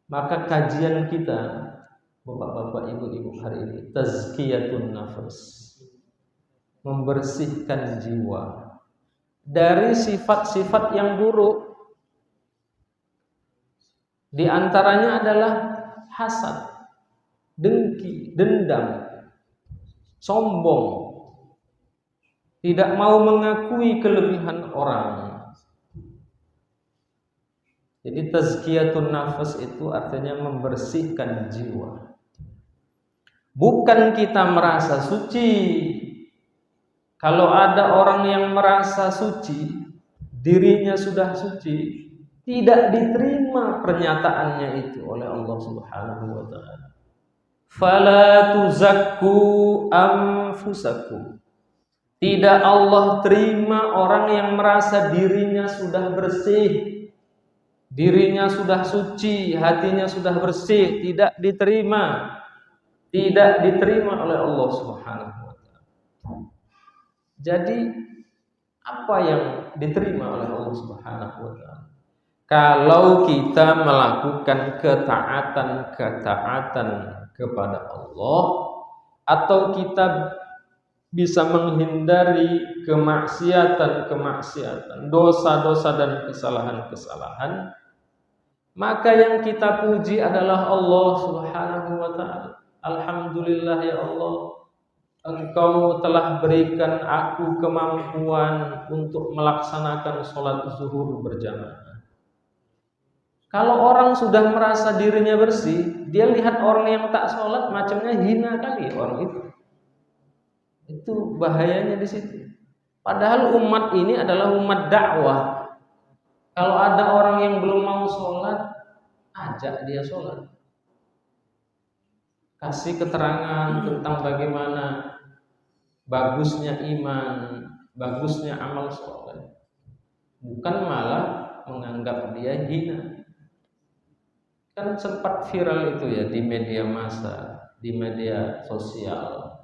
Maka kajian kita, bapak-bapak, ibu-ibu, hari ini tazkiyatun nafas, membersihkan jiwa dari sifat-sifat yang buruk. Di antaranya adalah hasad, dengki, dendam, sombong, tidak mau mengakui kelebihan orang. Jadi tazkiyatun nafas itu artinya membersihkan jiwa. Bukan kita merasa suci. Kalau ada orang yang merasa suci, dirinya sudah suci, tidak diterima pernyataannya itu oleh Allah Subhanahu wa taala. Fala tuzakku anfusakum. Tidak Allah terima orang yang merasa dirinya sudah bersih, dirinya sudah suci, hatinya sudah bersih. Tidak diterima. Tidak diterima oleh Allah Subhanahu wa taala. Jadi apa yang diterima oleh Allah Subhanahu wa taala? Kalau kita melakukan ketaatan kepada Allah, atau kita bisa menghindari kemaksiatan, dosa-dosa dan kesalahan-kesalahan, maka yang kita puji adalah Allah Subhanahu wa taala. Alhamdulillah ya Allah, Engkau telah berikan aku kemampuan untuk melaksanakan sholat zuhur berjamaah. Kalau orang sudah merasa dirinya bersih, dia lihat orang yang tak sholat macamnya hina kali orang itu. Itu bahayanya di situ. Padahal umat ini adalah umat dakwah. Kalau ada orang yang belum mau sholat, ajak dia sholat. Kasih keterangan tentang bagaimana bagusnya iman, bagusnya amal sholat. Bukan malah menganggap dia hina. Kan sempat viral itu ya di media massa, di media sosial.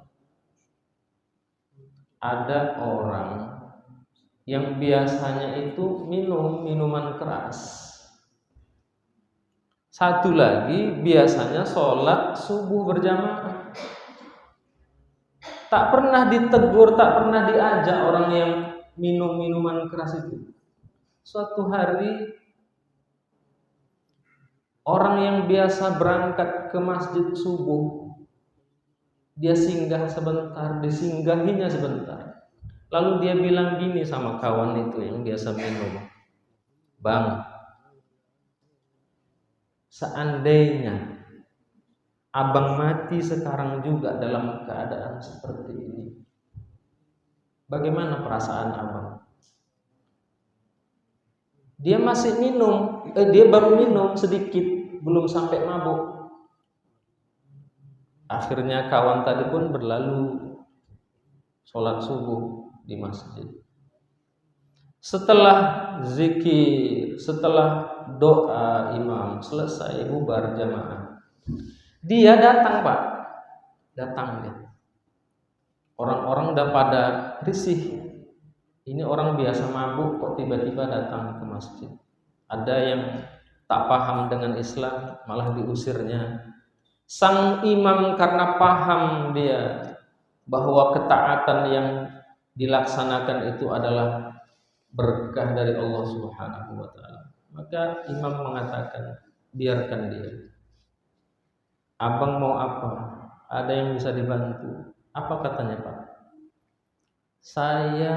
Ada orang yang biasanya itu minum minuman keras. Satu lagi biasanya sholat subuh berjamaah. Tak pernah ditegur, tak pernah diajak orang yang minum minuman keras itu. Suatu hari orang yang biasa berangkat ke masjid subuh, dia singgah sebentar, disinggahinya sebentar. Lalu dia bilang gini sama kawan itu yang biasa minum, "Bang, seandainya abang mati sekarang juga dalam keadaan seperti ini, bagaimana perasaan abang?" Dia masih minum, dia baru minum sedikit, belum sampai mabuk. Akhirnya kawan tadi pun berlalu sholat subuh di masjid. Setelah zikir, setelah doa imam selesai, bubar jamaah, dia datang Pak, datang dia. Orang-orang udah pada risih. Ini orang biasa mabuk kok tiba-tiba datang ke masjid. Ada yang tak paham dengan Islam, malah diusirnya. Sang imam karena paham dia bahwa ketaatan yang dilaksanakan itu adalah berkah dari Allah Subhanahu wa taala, maka imam mengatakan, biarkan dia. Abang mau apa? Ada yang bisa dibantu? Apa katanya Pak? Saya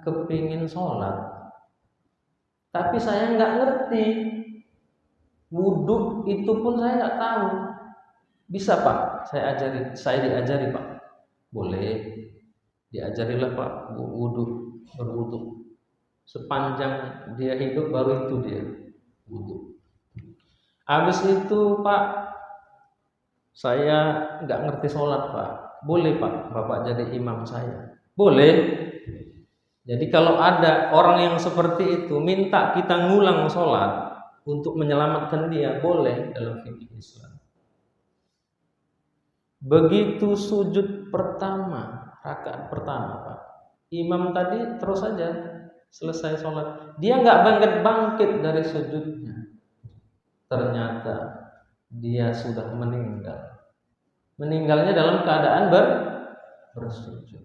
kepingin sholat, tapi saya nggak ngerti. Wudhu itu pun saya nggak tahu. Bisa Pak, saya diajari Pak. Boleh, diajarilah Pak wudhu, berwudhu. Sepanjang dia hidup baru itu dia wudhu. Habis itu Pak, saya nggak ngerti sholat Pak. Boleh Pak, Bapak jadi imam saya. Boleh. Jadi kalau ada orang yang seperti itu minta kita ngulang sholat untuk menyelamatkan dia, boleh dalam fikih Islam. Begitu sujud pertama, rakaat pertama Pak, imam tadi terus saja selesai sholat, dia nggak bangkit dari sujudnya. Ternyata dia sudah meninggal. Meninggalnya dalam keadaan bersujud.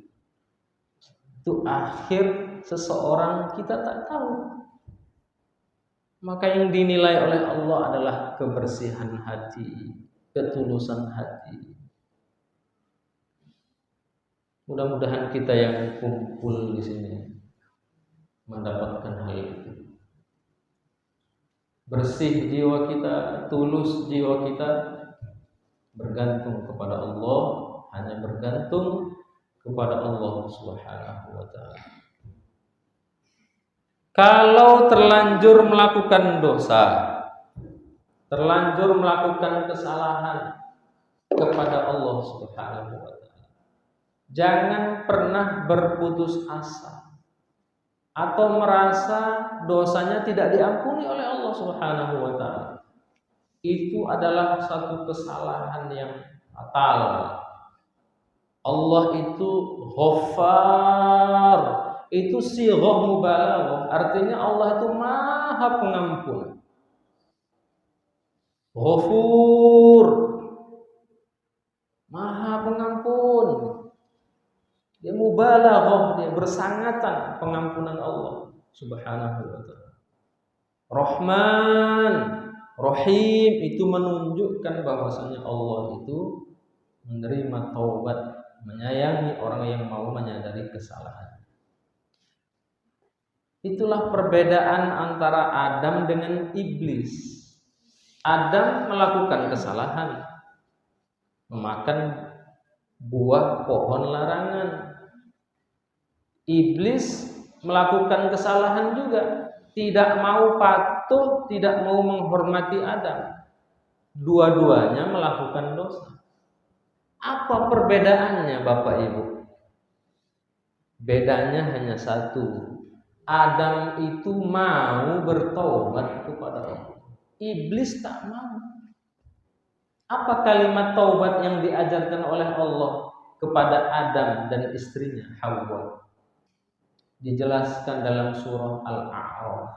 Itu akhir seseorang kita tak tahu. Maka yang dinilai oleh Allah adalah kebersihan hati, ketulusan hati. Mudah-mudahan kita yang kumpul di sini mendapatkan hal itu. Bersih jiwa kita, tulus jiwa kita, bergantung kepada Allah, hanya bergantung kepada Allah Subhanahu wa taala. Kalau terlanjur melakukan dosa, terlanjur melakukan kesalahan kepada Allah Subhanahu wa taala, jangan pernah berputus asa atau merasa dosanya tidak diampuni oleh Allah Subhanahu wa taala. Itu adalah satu kesalahan yang fatal. Allah itu Ghaffar, itu sighah mubalaghah, artinya Allah itu Maha Pengampun. Ghafur, Maha Pengampun. Dia mubalaghah, dia bersangatan pengampunan Allah Subhanahu wa taala. Rahman, Rahim, itu menunjukkan bahwasanya Allah itu menerima taubat, menyayangi orang yang mau menyadari kesalahan. Itulah perbedaan antara Adam dengan iblis. Adam melakukan kesalahan, memakan buah pohon larangan. Iblis melakukan kesalahan juga, tidak mau patuh, tidak mau menghormati Adam. Dua-duanya melakukan dosa. Apa perbedaannya Bapak Ibu? Bedanya hanya satu. Adam itu mau bertobat kepada Allah. Iblis tak mau. Apa kalimat taubat yang diajarkan oleh Allah kepada Adam dan istrinya Hawa? Dijelaskan dalam surah Al-A'raf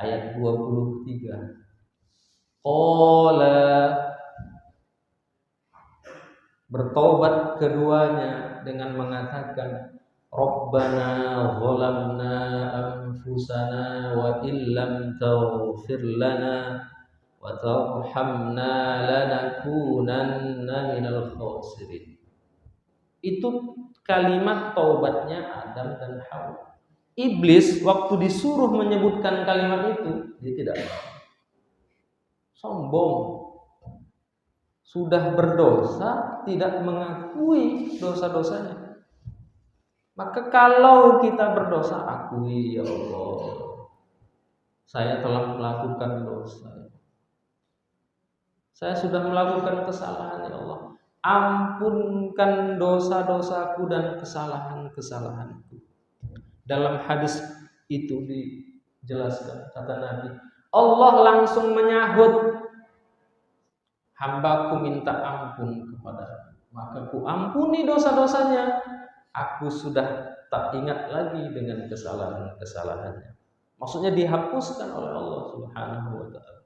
ayat 23. Qala, bertobat keduanya dengan mengatakan, Rabbana zalamna anfusana wa illam taghfir lana wa tarhamna lanakunanna minal khasirin. Itu kalimat taubatnya Adam dan Hawa. Iblis waktu disuruh menyebutkan kalimat itu, dia tidak mau. Sombong. Sudah berdosa, tidak mengakui dosa-dosanya. Maka kalau kita berdosa, akui, ya Allah, saya telah melakukan dosa. Saya sudah melakukan kesalahan, ya Allah. Ampunkan dosa-dosaku dan kesalahan-kesalahanku. Dalam hadis itu dijelaskan, kata Nabi, Allah langsung menyahut, hambaku minta ampun kepada, maka ku ampuni dosa-dosanya. Aku sudah tak ingat lagi dengan kesalahan-kesalahannya. Maksudnya dihapuskan oleh Allah Subhanahu wa taala.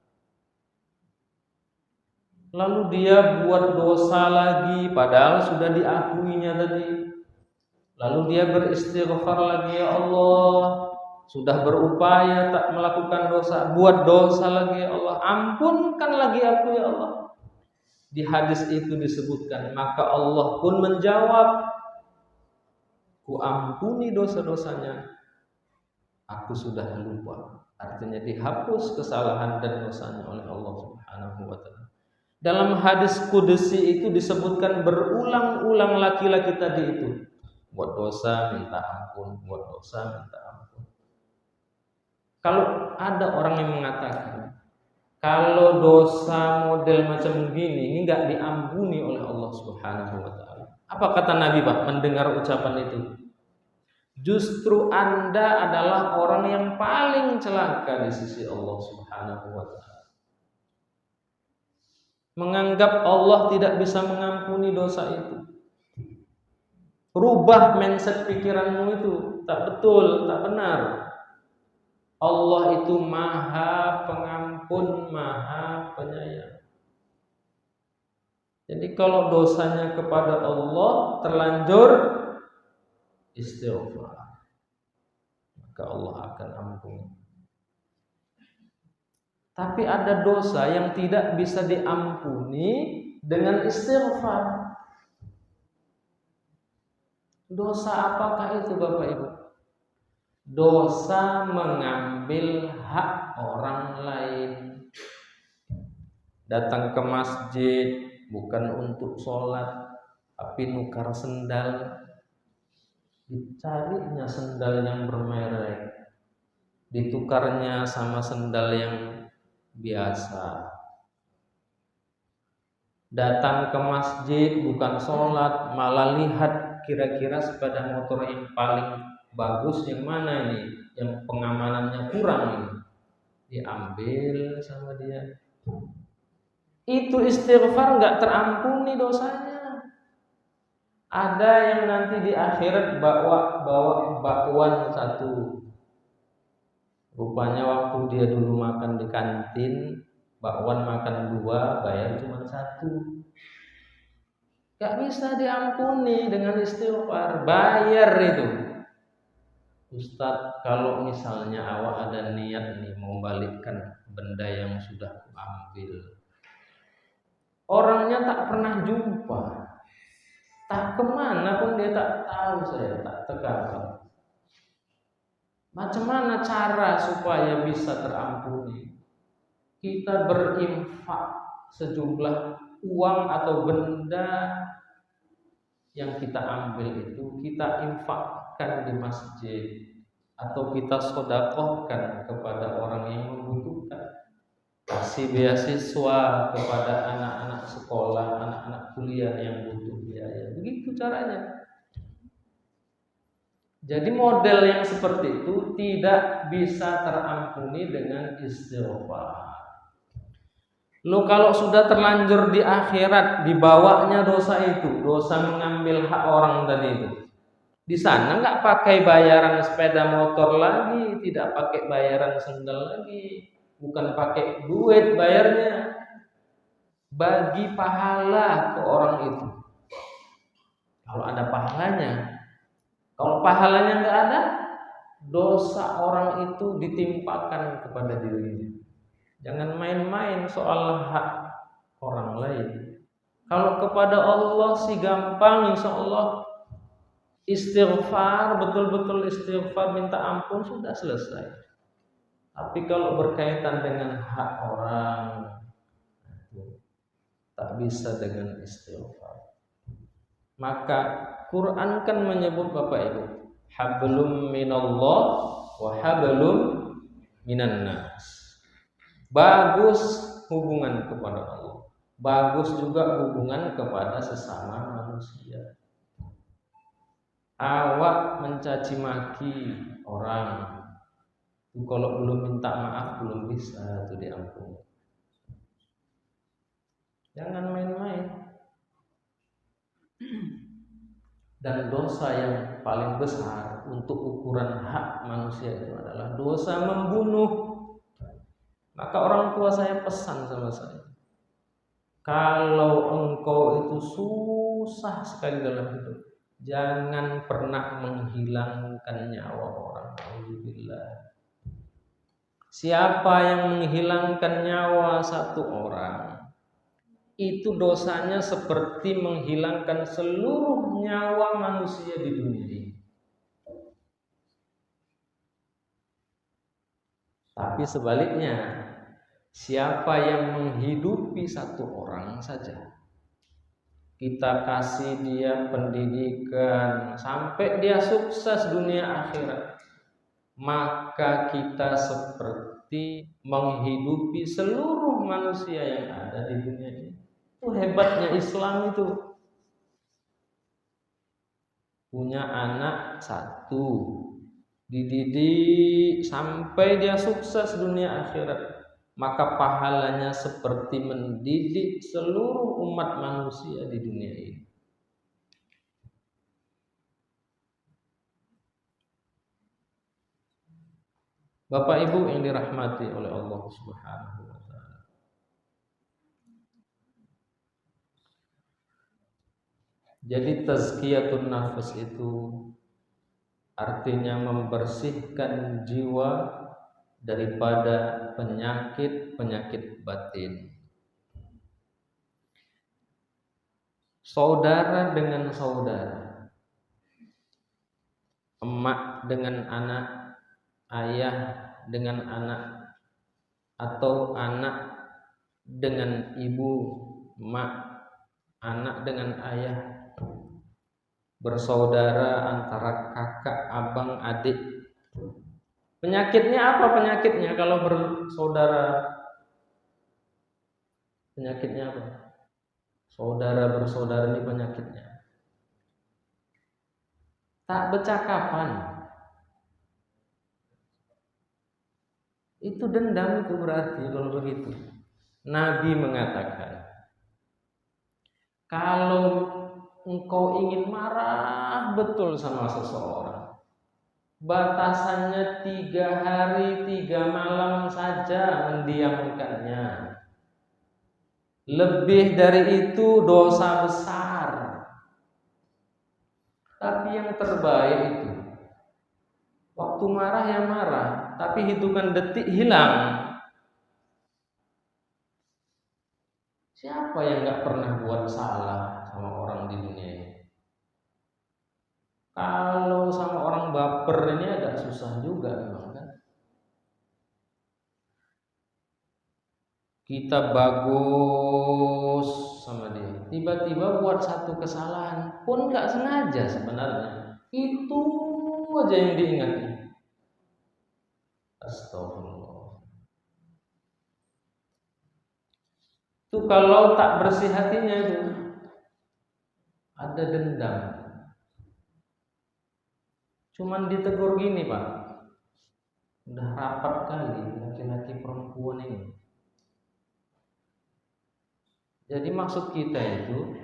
Lalu dia buat dosa lagi padahal sudah diakuinya tadi. Lalu dia beristighfar lagi, ya Allah, sudah berupaya tak melakukan dosa, buat dosa lagi, ya Allah, ampunkan lagi aku, ya Allah. Di hadis itu disebutkan, maka Allah pun menjawab, ku ampuni dosa-dosanya, aku sudah lupa. Artinya dihapus kesalahan dan dosanya oleh Allah Subhanahu wa taala. Dalam hadis qudsi itu disebutkan berulang-ulang laki-laki tadi itu, buat dosa minta ampun, buat dosa minta ampun. Kalau ada orang yang mengatakan, kalau dosa model macam begini ini enggak diampuni oleh Allah Subhanahu wa taala, apa kata Nabi Pak mendengar ucapan itu? Justru Anda adalah orang yang paling celaka di sisi Allah Subhanahu wa taala. Menganggap Allah tidak bisa mengampuni dosa itu. Rubah mindset pikiranmu itu, tak betul, tak benar. Allah itu Maha Pengampun, Maha Penyayang. Jadi kalau dosanya kepada Allah terlanjur istighfar, maka Allah akan ampuni. Tapi ada dosa yang tidak bisa diampuni dengan istighfar. Dosa apakah itu Bapak Ibu? Dosa mengambil hak orang lain. Datang ke masjid bukan untuk sholat, tapi nukar sendal. Dicarinya sendal yang bermerek, ditukarnya sama sendal yang biasa. Datang ke masjid bukan sholat, malah lihat kira-kira sepeda motor yang paling bagus yang mana ini, yang pengamanannya kurang ini, diambil sama dia. Itu istighfar nggak terampuni dosanya. Ada yang nanti di akhirat bawa bakwan satu. Rupanya waktu dia dulu makan di kantin, bakwan makan 2, bayar cuma 1. Gak bisa diampuni dengan istighfar, bayar itu. Ustadz, kalau misalnya awak ada niat nih mau balikkan benda yang sudah kuambil, orangnya tak pernah jumpa, tak kemana pun dia tak tahu, saya tak tekan. Macam mana cara supaya bisa terampuni? Kita berinfak sejumlah uang atau benda yang kita ambil itu, kita infakkan di masjid atau kita sedekahkan kepada orang yang membutuhkan. Kasih beasiswa kepada anak-anak sekolah, anak-anak kuliah yang butuh biaya. Begitu caranya. Jadi model yang seperti itu tidak bisa terampuni dengan istighfar. Lo kalau sudah terlanjur di akhirat, dibawanya dosa itu, dosa mengambil hak orang tadi itu. Di sana nggak pakai bayaran sepeda motor lagi, tidak pakai bayaran sendal lagi, bukan pakai duit bayarnya, bagi pahala ke orang itu. Kalau ada pahalanya. Kalau pahalanya nggak ada, dosa orang itu ditimpakan kepada dirinya. Jangan main-main soal hak orang lain. Kalau kepada Allah sih gampang, insya Allah istighfar, betul-betul istighfar, minta ampun, sudah selesai. Tapi kalau berkaitan dengan hak orang, tak bisa dengan istighfar. Maka Quran kan menyebut Bapak Ibu, hablum minallah wa hablum minan nas. Bagus hubungan kepada Allah, bagus juga hubungan kepada sesama manusia. Awak mencaci maki orang, itu kalau belum minta maaf belum bisa itu diampuni. Jangan main-main. Dan dosa yang paling besar untuk ukuran hak manusia itu adalah dosa membunuh. Maka orang tua saya pesan sama saya, kalau engkau itu susah sekali dalam hidup, jangan pernah menghilangkan nyawa orang. Alhamdulillah. Siapa yang menghilangkan nyawa satu orang, itu dosanya seperti menghilangkan seluruh nyawa manusia di dunia ini. Tapi sebaliknya, siapa yang menghidupi satu orang saja, kita kasih dia pendidikan sampai dia sukses dunia akhirat, maka kita seperti menghidupi seluruh manusia yang ada di dunia ini. Itu hebatnya Islam itu. Punya anak satu, dididik sampai dia sukses dunia akhirat, maka pahalanya seperti mendidik seluruh umat manusia di dunia ini. Bapak Ibu yang dirahmati oleh Allah Subhanahu wa taala. Jadi tazkiyatun nafs itu artinya membersihkan jiwa daripada penyakit-penyakit batin. Saudara dengan saudara, emak dengan anak, ayah dengan anak, atau anak dengan ibu, emak, anak dengan ayah, bersaudara antara kakak, abang, adik. Penyakitnya apa penyakitnya kalau bersaudara? Penyakitnya apa? Saudara bersaudara ini penyakitnya tak bercakapan. Itu dendam itu berarti kalau begitu. Nabi mengatakan, kalau engkau ingin marah betul sama seseorang, batasannya 3 hari 3 malam saja mendiamkannya. Lebih dari itu dosa besar. Tapi yang terbaik itu waktu marah ya marah, tapi hitungan detik hilang. Siapa yang gak pernah buat salah sama orang di dunia ini? Kalau sama orang baper ini agak susah juga memang kan. Kita bagus sama dia, tiba-tiba buat satu kesalahan pun gak sengaja sebenarnya. Itu aja yang diingat. Astagfirullah. Itu kalau tak bersih hatinya itu ada dendam. Cuman ditegur gini, Pak. Udah rapat kali laki-laki perempuan ini. Jadi maksud kita itu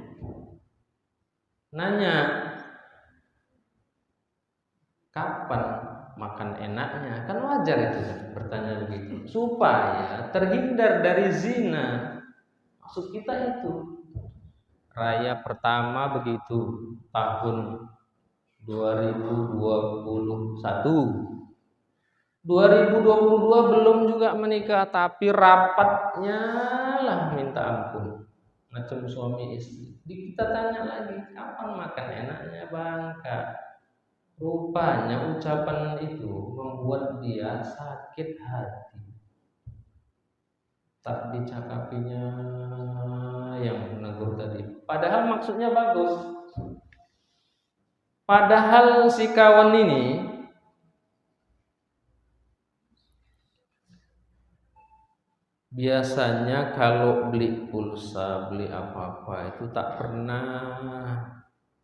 nanya kapan makan enaknya, kan wajar itu bertanya begitu supaya terhindar dari zina. Maksud kita itu raya pertama begitu tahun 2021 belum juga menikah, tapi rapatnya lah minta ampun macam suami istri. Kita tanya lagi kapan makan enaknya Bangka. Rupanya ucapan itu membuat dia sakit hati. Tak dicakapinya yang menegur tadi. Padahal maksudnya bagus. Padahal si kawan ini biasanya kalau beli pulsa, beli apa-apa itu tak pernah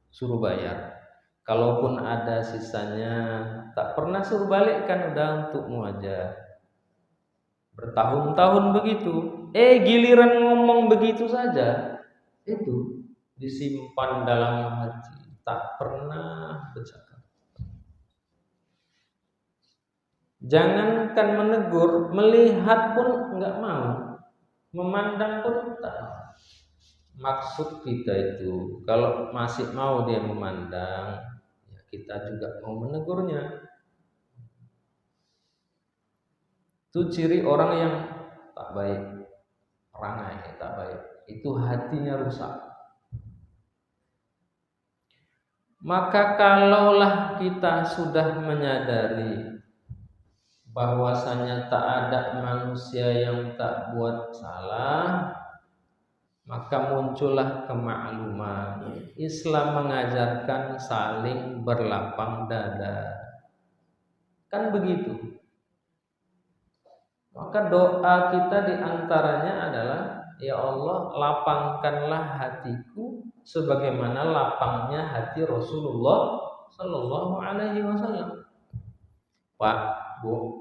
suruh bayar. Kalaupun ada sisanya tak pernah suruh balikkan, udah untukmu aja. Bertahun-tahun begitu. Giliran ngomong begitu saja itu disimpan dalam hati, tak pernah bercakap. Jangankan menegur, melihat pun enggak mau, memandang pun tak mau. Maksud kita itu kalau masih mau dia memandang, ya kita juga mau menegurnya. Itu ciri orang yang tak baik, perangai tak baik, itu hatinya rusak. Maka kalaulah kita sudah menyadari bahwasanya tak ada manusia yang tak buat salah, maka muncullah kemakluman. Islam mengajarkan saling berlapang dada. Kan begitu. Maka doa kita diantaranya adalah, ya Allah, lapangkanlah hatiku sebagaimana lapangnya hati Rasulullah Sallallahu Alaihi Wasallam. Pak, Bu,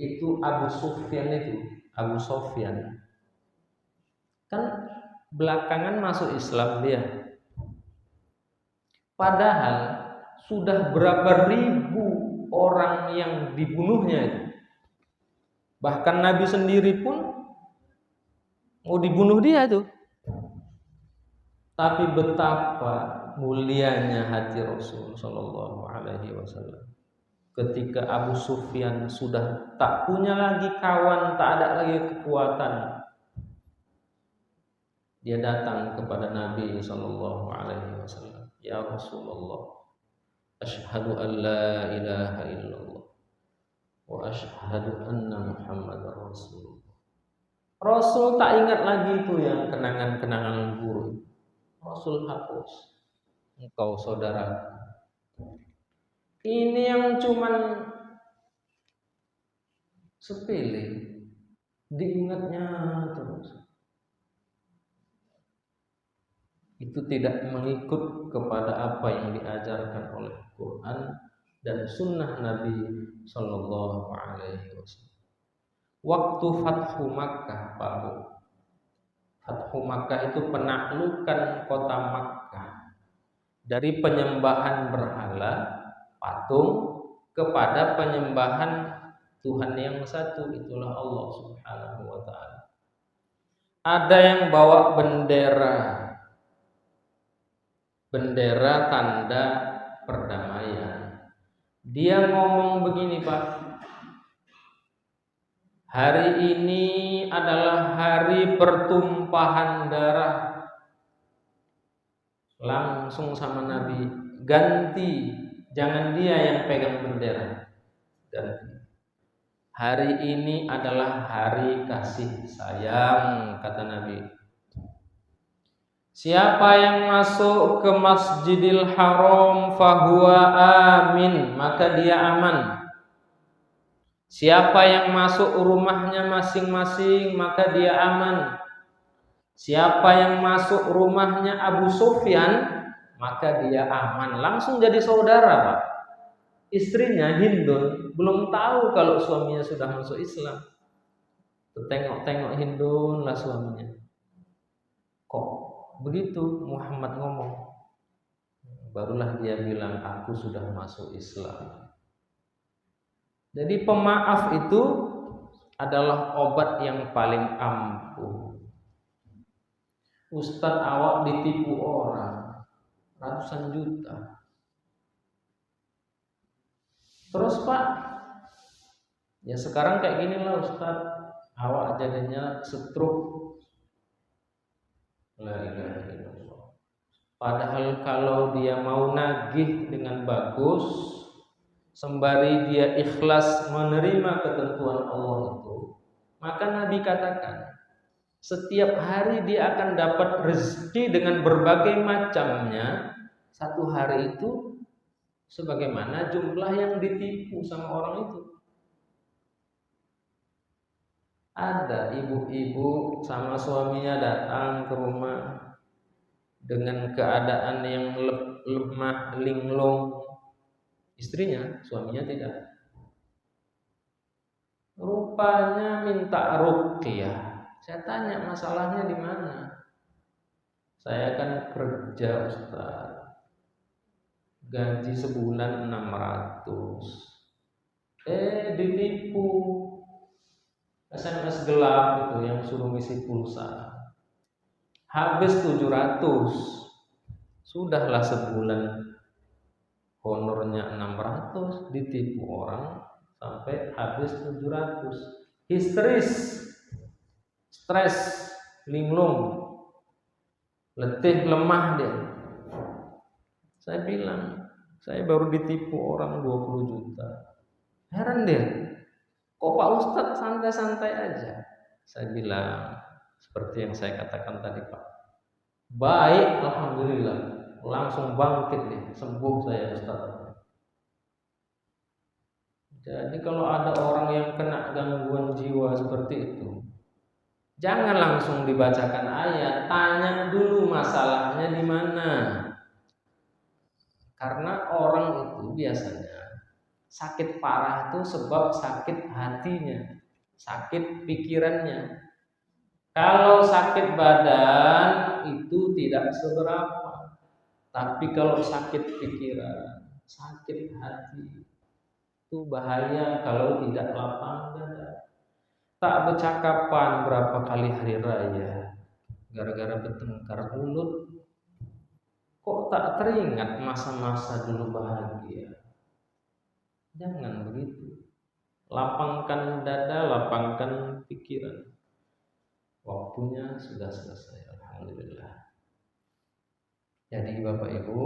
itu Abu Sofyan kan belakangan masuk Islam dia. Padahal sudah berapa ribu orang yang dibunuhnya itu. Bahkan Nabi sendiri pun mau dibunuh dia tuh. Tapi betapa mulianya hati Rasul sallallahu alaihi wasallam. Ketika Abu Sufyan sudah tak punya lagi kawan, tak ada lagi kekuatan, dia datang kepada Nabi sallallahu alaihi wasallam, "Ya Rasulullah, asyhadu an la ilaha illallah wa asyhadu anna Muhammadar Rasulullah." Rasul tak ingat lagi itu yang kenangan-kenangan buruk. Rasul hapus. Engkau saudara. Ini yang cuman sepele, diingatnya terus. Itu tidak mengikut kepada apa yang diajarkan oleh Quran dan sunnah Nabi Sallallahu Alaihi Wasallam. Waktu Fathu Makkah, Pak Bu. Fathu Makkah itu penaklukan kota Makkah dari penyembahan berhala, patung, kepada penyembahan Tuhan yang satu, itulah Allah Subhanahu wa Ta'ala. Ada yang bawa bendera tanda perdamaian. Dia ngomong begini, Pak, hari ini adalah hari pertumpahan darah. Langsung sama Nabi, ganti, jangan dia yang pegang bendera. Ganti. Hari ini adalah hari kasih sayang, kata Nabi. Siapa yang masuk ke Masjidil Haram fahuwa amin, maka dia aman. Siapa yang masuk rumahnya masing-masing, maka dia aman. Siapa yang masuk rumahnya Abu Sufyan, maka dia aman. Langsung jadi saudara, Pak. Istrinya Hindun belum tahu kalau suaminya sudah masuk Islam. Tengok-tengok Hindun lah suaminya. Kok begitu Muhammad ngomong? Barulah dia bilang, aku sudah masuk Islam. Jadi pemaaf itu adalah obat yang paling ampuh. Ustadz, awak ditipu orang ratusan juta. Terus Pak, ya sekarang kayak gini lah Ustadz, awak jadinya stroke. La ilaha illallah. Padahal kalau dia mau nagih dengan bagus, sembari dia ikhlas menerima ketentuan Allah itu, maka Nabi katakan, setiap hari dia akan dapat rezeki dengan berbagai macamnya. Satu hari itu sebagaimana jumlah yang ditipu sama orang itu. Ada ibu-ibu sama suaminya datang ke rumah dengan keadaan yang lemah, linglung. Istrinya, suaminya tidak. Rupanya minta ruqyah. Saya tanya, masalahnya di mana? Saya kan kerja, Ustaz. Gaji sebulan 600. Ditipu. SMS gelap itu yang suruh ngisi pulsa. Habis 700. Sudahlah sebulan honornya 600, ditipu orang sampai habis 700. Histeris, stres, linglung, letih, lemah dia. Saya bilang, saya baru ditipu orang 20 juta. Heran dia. Kok Pak Ustadz santai-santai aja? Saya bilang, seperti yang saya katakan tadi Pak. Baik, alhamdulillah. Langsung bangkit nih, sembuh saya Ustadz. Jadi kalau ada orang yang kena gangguan jiwa seperti itu, jangan langsung dibacakan ayat, tanya dulu masalahnya di mana. Karena orang itu biasanya sakit parah itu sebab sakit hatinya, sakit pikirannya. Kalau sakit badan itu tidak seberapa, tapi kalau sakit pikiran, sakit hati itu bahaya kalau tidak lapang dada. Tak bercakapan berapa kali hari raya gara-gara bertengkar mulut. kok tak teringat masa-masa dulu bahagia. Jangan begitu. Lapangkan dada, lapangkan pikiran. Waktunya sudah selesai, alhamdulillah. Jadi Bapak Ibu,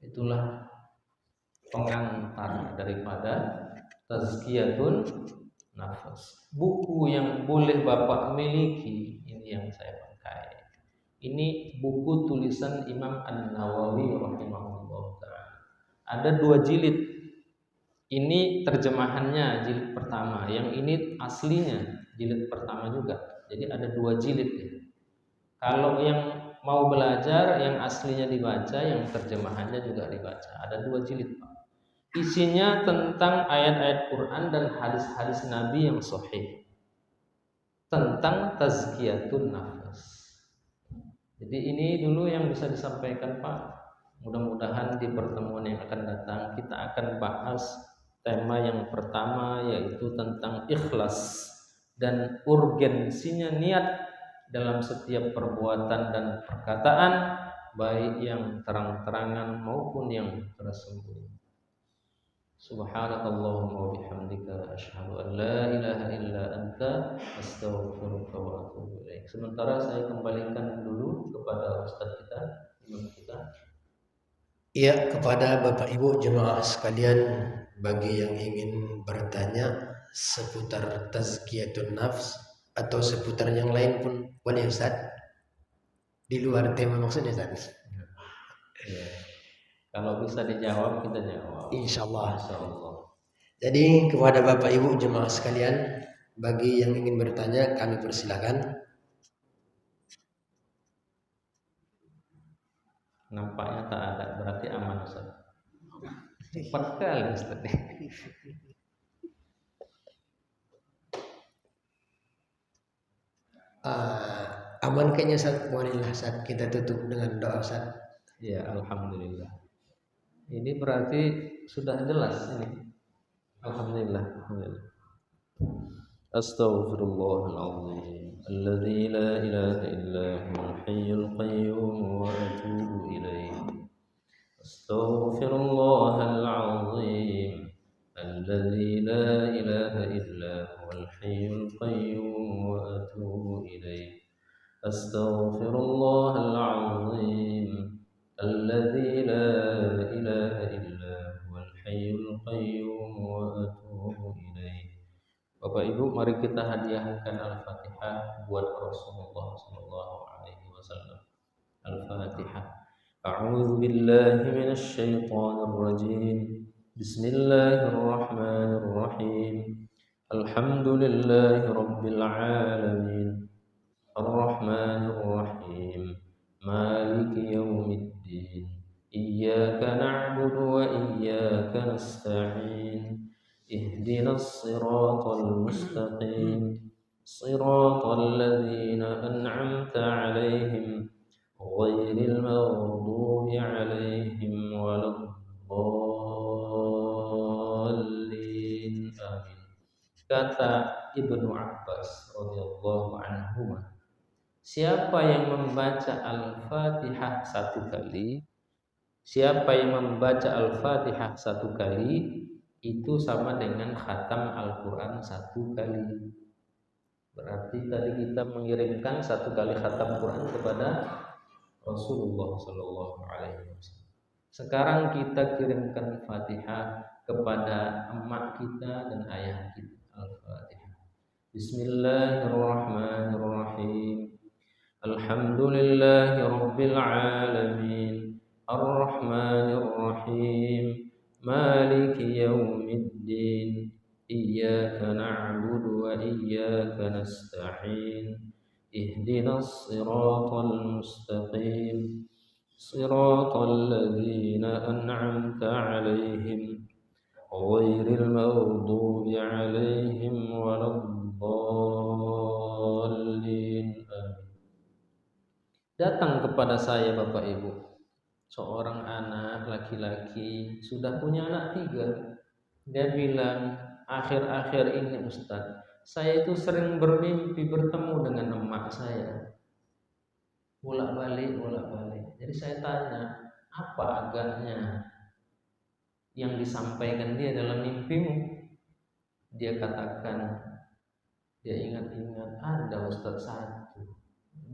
itulah pengantar daripada Tazkiyatun Nafas. Buku yang boleh Bapak miliki, ini yang saya pakai. Ini buku tulisan Imam An-Nawawi rahimahullah ta'ala. Ada 2 jilid. Ini terjemahannya jilid pertama, yang ini aslinya jilid pertama juga. Jadi ada 2 jilid ya. Kalau yang mau belajar, yang aslinya dibaca, yang terjemahannya juga dibaca. Ada 2 jilid, Pak. Isinya tentang ayat-ayat Quran dan hadis-hadis Nabi yang sahih tentang tazkiyatun nafas. Jadi ini dulu yang bisa disampaikan, Pak. Mudah-mudahan di pertemuan yang akan datang kita akan bahas tema yang pertama, yaitu tentang ikhlas dan urgensinya niat dalam setiap perbuatan dan perkataan, baik yang terang-terangan maupun yang tersembunyi. Subhanakallahumma wa bihamdika asyhadu an la ilaha illa anta astaghfiruka wa atubu ilaik. Sementara saya kembalikan dulu kepada ustaz kita, imam kita. Iya, kepada Bapak Ibu jemaah sekalian, bagi yang ingin bertanya seputar tazkiyatun nafs atau seputar yang lain pun boleh Ustaz. Di luar tema maksudnya Ustaz. Ya. Kalau bisa dijawab kita jawab. Insyaallah. Insyaallah. Jadi kepada Bapak Ibu jemaah sekalian, bagi yang ingin bertanya kami persilakan. Nampaknya tak ada, berarti aman Ustaz. Cepat kali Ustaz. Aman kayaknya Ustaz. Marilah Ustaz kita tutup dengan doa Ustaz. Ya, alhamdulillah. Ini berarti sudah jelas ini. Alhamdulillah. Alhamdulillah. Astaghfirullahaladzim alladzi la ilaha illa huwal hayyul qayyum wa atubu ilaih. Astaghfirullahaladzim alladzi la ilaha illa huwal hayyul qayyum wa atubu ilaih. Astaghfirullahaladzim الذي لا إله إلا هو الحي القيوم وأتوب إليه. Bapak Ibu, mari kita hadiahkan Al-Fatihah buat Rasulullah sallallahu alaihi wasallam. Al-Fatihah. A'udzu billahi minasy syaithanir rajim. Bismillahirrahmanirrahim. Alhamdulillahi rabbil alamin. Ar-Rahmanir Rahim. Maliki yaumiddin. Iyyaka na'budu wa iyyaka nasta'in. Ihdinas siratal mustaqim. Siratal ladzina an'amta 'alaihim ghairil maghdubi 'alaihim waladdallin. Amin. Kata Ibnu Abbas radhiyallahu anhuma, siapa yang membaca Al-Fatihah 1 kali, siapa yang membaca Al-Fatihah 1 kali, itu sama dengan khatam Al-Quran 1 kali. Berarti tadi kita mengirimkan 1 kali khatam Quran kepada Rasulullah Sallallahu Alaihi Wasallam. Sekarang kita kirimkan Fatihah kepada emak kita dan ayah kita. Al-Fatihah. Bismillahirrahmanirrahim. Alhamdulillahi rabbil alamin. Ar-Rahmanir Rahim. Maliki yaumiddin. Iyyaka na'budu wa iyyaka nasta'in. Ihdinas siratal mustaqim. Siratal ladzina an'amta 'alaihim ghairil maghdubi 'alaihim waladdallin. Datang kepada saya Bapak Ibu seorang anak laki-laki, sudah punya anak 3. Dia bilang, akhir-akhir ini Ustaz, saya itu sering bermimpi bertemu dengan emak saya. Bolak-balik. Jadi saya tanya, apa agaknya yang disampaikan dia dalam mimpimu? Dia katakan, dia ingat-ingat ada Ustadz satu.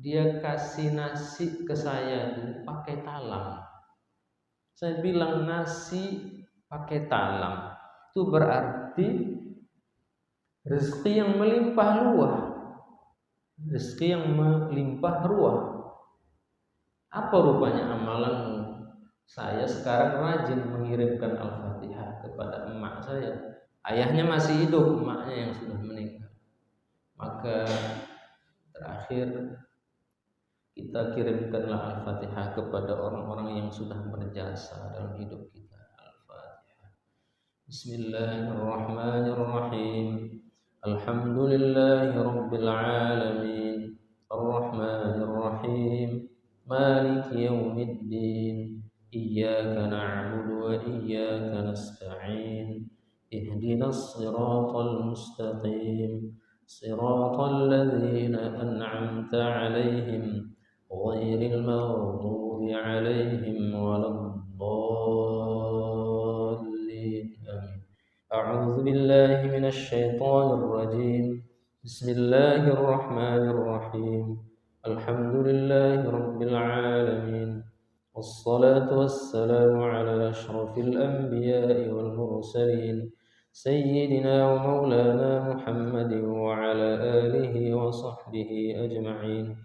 Dia kasih nasi ke saya tuh pakai talam. Saya bilang nasi pakai talam. Itu berarti rezeki yang melimpah ruah. Rezeki yang melimpah ruah. Apa rupanya amalanmu? Saya sekarang rajin mengirimkan Al-Fatihah kepada emak saya. Ayahnya masih hidup, emaknya yang sudah meninggal. Maka terakhir kita kirimkanlah Al-Fatihah kepada orang-orang yang sudah berjasa dalam hidup kita. Al-Fatihah. Bismillahirrahmanirrahim. Alhamdulillahi Rabbil Alamin. Ar-Rahmanir-Rahim. Maliki Yawmiddin. Iyyaka na'budu wa iyyaka nasta'in. Ihdinas siratal mustaqim. Siratal ladzina an'amta 'alaihim ghairil maghdubi 'alaihim waladdallin. Amin. A'udzu billahi minasy syaithanir rajim. Bismillahir rahmanir rahim. Alhamdulillahi rabbil alamin. Wassalatu wassalamu ala asyrafil anbiya'i wal mursalin. Sayyidina wa maulana Muhammadin wa ala alihi wa sahbihi ajma'in.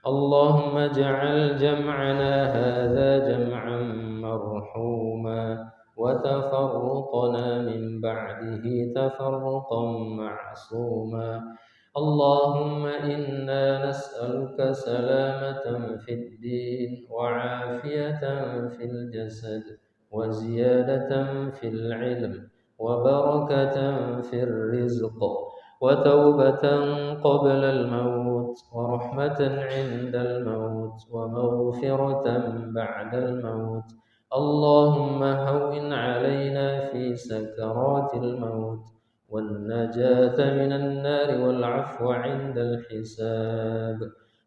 Allahumma ja'al jam'ana hadha jam'an marhuma wa tafarruqana min ba'dihi tafarruqan ma'suma. Allahumma inna nas'aluka salamatan fid din wa 'afiyatan fil jasad wa ziyadatan fil 'ilm wa barakatan fir rizq وتوبة قبل الموت ورحمة عند الموت ومغفرة بعد الموت. اللهم هون علينا في سكرات الموت والنجاة من النار والعفو عند الحساب.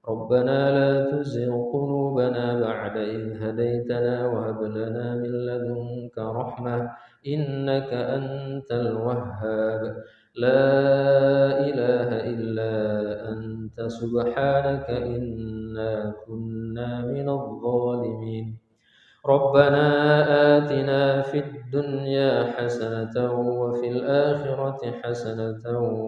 ربنا لا تزغ قلوبنا بعد إذ هديتنا وهب لنا من لدنك رحمة إنك أنت الوهاب. لا إله إلا أنت سبحانك إنا كنا من الظالمين. ربنا آتنا في الدنيا حسنة وفي الآخرة حسنة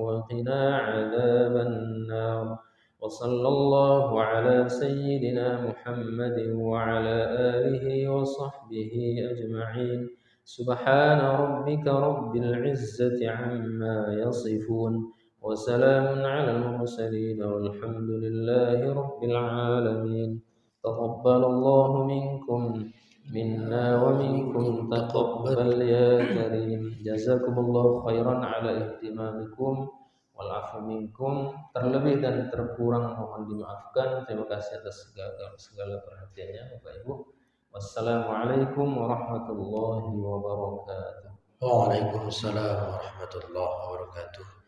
وقنا عذاب النار. وصلى الله على سيدنا محمد وعلى آله وصحبه أجمعين. سبحان ربك رب العزة عما يصفون وسلام على المرسلين والحمد لله رب العالمين. تقبل الله منكم منا ومنكم تقبل يا كريم. جزاكم الله خيرا على اهتمامكم walafu minkum. Terlebih dan terkurang mohon dimaafkan. Terima kasih atas segala perhatiannya Bapak Ibu. Wassalamualaikum warahmatullahi wabarakatuh. Waalaikumsalam warahmatullahi wabarakatuh.